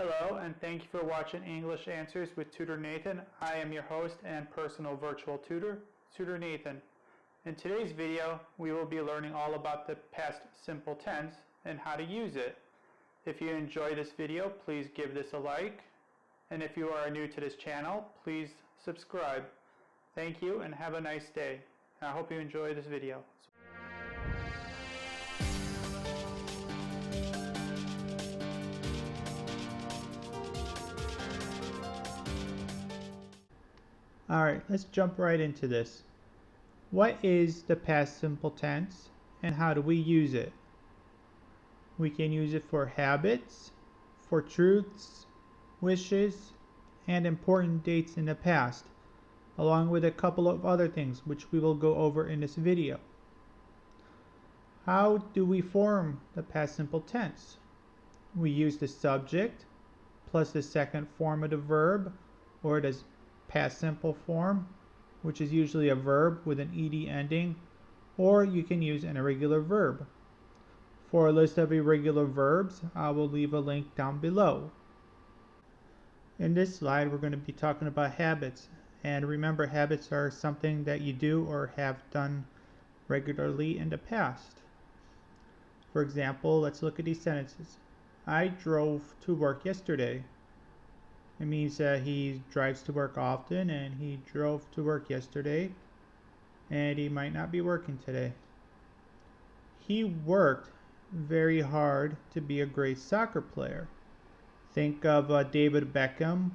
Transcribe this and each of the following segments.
Hello, and thank you for watching English Answers with Tutor Nathan. I am your host and personal virtual tutor, Tutor Nathan. In today's video, we will be learning all about the past simple tense and how to use it. If you enjoy this video, please give this a like. And if you are new to this channel, please subscribe. Thank you and have a nice day. I hope you enjoy this video. Alright, let's jump right into this. What is the past simple tense and how do we use it? We can use it for habits, for truths, wishes, and important dates in the past, along with a couple of other things which we will go over in this video. How do we form the past simple tense? We use the subject plus the second form of the verb, or the past simple form, which is usually a verb with an ed ending, or you can use an irregular verb. For a list of irregular verbs, I will leave a link down below. In this slide, we're going to be talking about habits. And remember, habits are something that you do or have done regularly in the past. For example, let's look at these sentences. I drove to work yesterday. It means that he drives to work often, and he drove to work yesterday, and he might not be working today. He worked very hard to be a great soccer player. Think of David Beckham.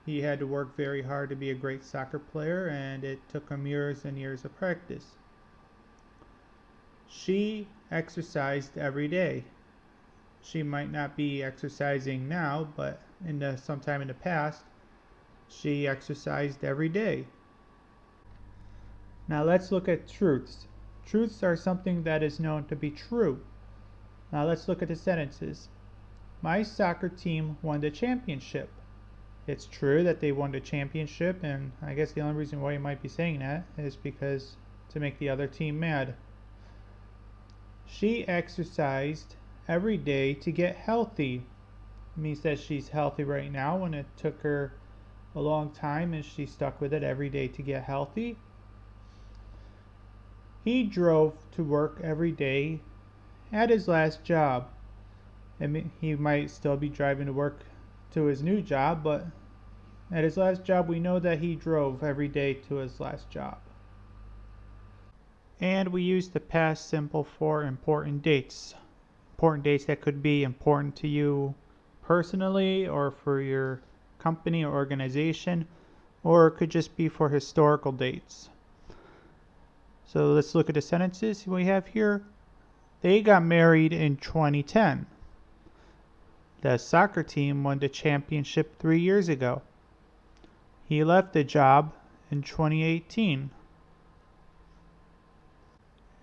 He had to work very hard to be a great soccer player, and it took him years and years of practice. She exercised every day. She might not be exercising now, but sometime in the past, she exercised every day. Now let's look at truths. Truths are something that is known to be true. Now let's look at the sentences. My soccer team won the championship. It's true that they won the championship, and I guess the only reason why you might be saying that is because to make the other team mad. She exercised every day to get healthy. It means that she's healthy right now, and it took her a long time and she stuck with it every day to get healthy. He drove to work every day at his last job. I mean, he might still be driving to work to his new job, but at his last job we know that he drove every day to his last job. And we use the past simple for important dates. Important dates that could be important to you personally or for your company or organization, or it could just be for historical dates. So let's look at the sentences we have here. They got married in 2010. The soccer team won the championship 3 years ago. He left the job in 2018.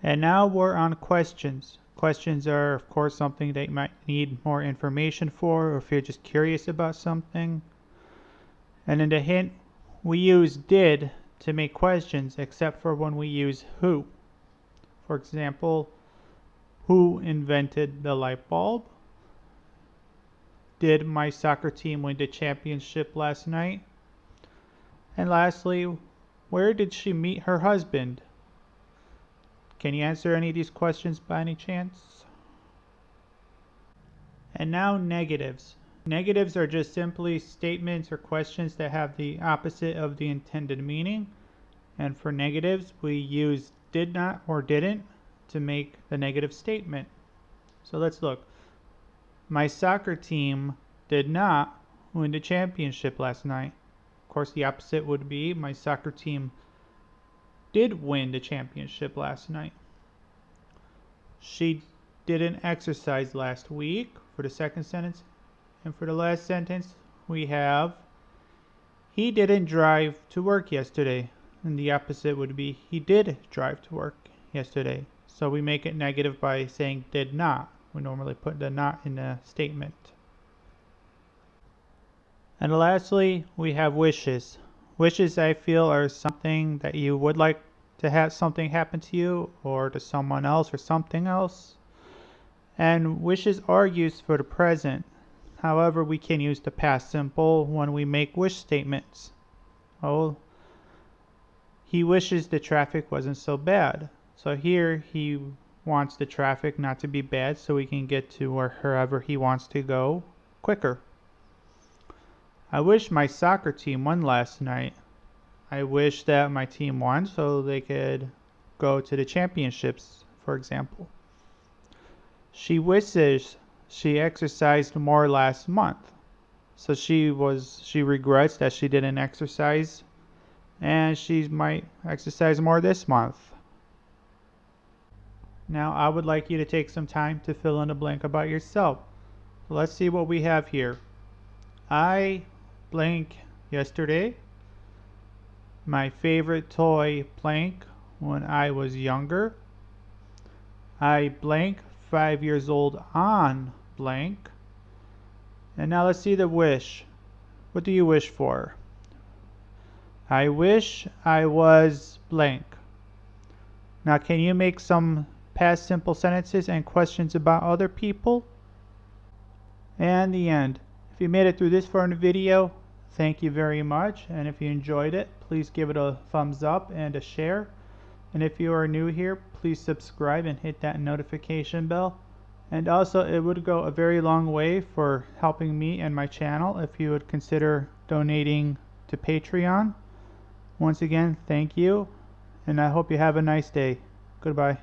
And now we're on questions. Questions are, of course, something that you might need more information for, or if you're just curious about something. And in the hint, we use did to make questions, except for when we use who. For example, who invented the light bulb? Did my soccer team win the championship last night? And lastly, where did she meet her husband? Can you answer any of these questions by any chance? And now negatives. Negatives are just simply statements or questions that have the opposite of the intended meaning. And for negatives, we use did not or didn't to make the negative statement. So let's look. My soccer team did not win the championship last night. Of course, the opposite would be my soccer team did win the championship last night. She didn't exercise last week for the second sentence. And for the last sentence, we have he didn't drive to work yesterday. And the opposite would be he did drive to work yesterday. So we make it negative by saying did not. We normally put the not in the statement. And lastly, we have wishes. Wishes, I feel, are something that you would like to have something happen to you or to someone else or something else. And wishes are used for the present. However, we can use the past simple when we make wish statements. Oh, he wishes the traffic wasn't so bad. So here he wants the traffic not to be bad so he can get to wherever he wants to go quicker. I wish my soccer team won last night. I wish that my team won so they could go to the championships, for example. She wishes she exercised more last month. So she regrets that she didn't exercise, and she might exercise more this month. Now I would like you to take some time to fill in a blank about yourself. Let's see what we have here. I blank yesterday. My favorite toy blank when I was younger. I blank 5 years old on blank. And now let's see the wish. What do you wish for? I wish I was blank. Now can you make some past simple sentences and questions about other people? And the end. If you made it through this far in the video, thank you very much. And if you enjoyed it, please give it a thumbs up and a share. And if you are new here, please subscribe and hit that notification bell. And also, it would go a very long way for helping me and my channel if you would consider donating to Patreon. Once again, thank you, and I hope you have a nice day. Goodbye.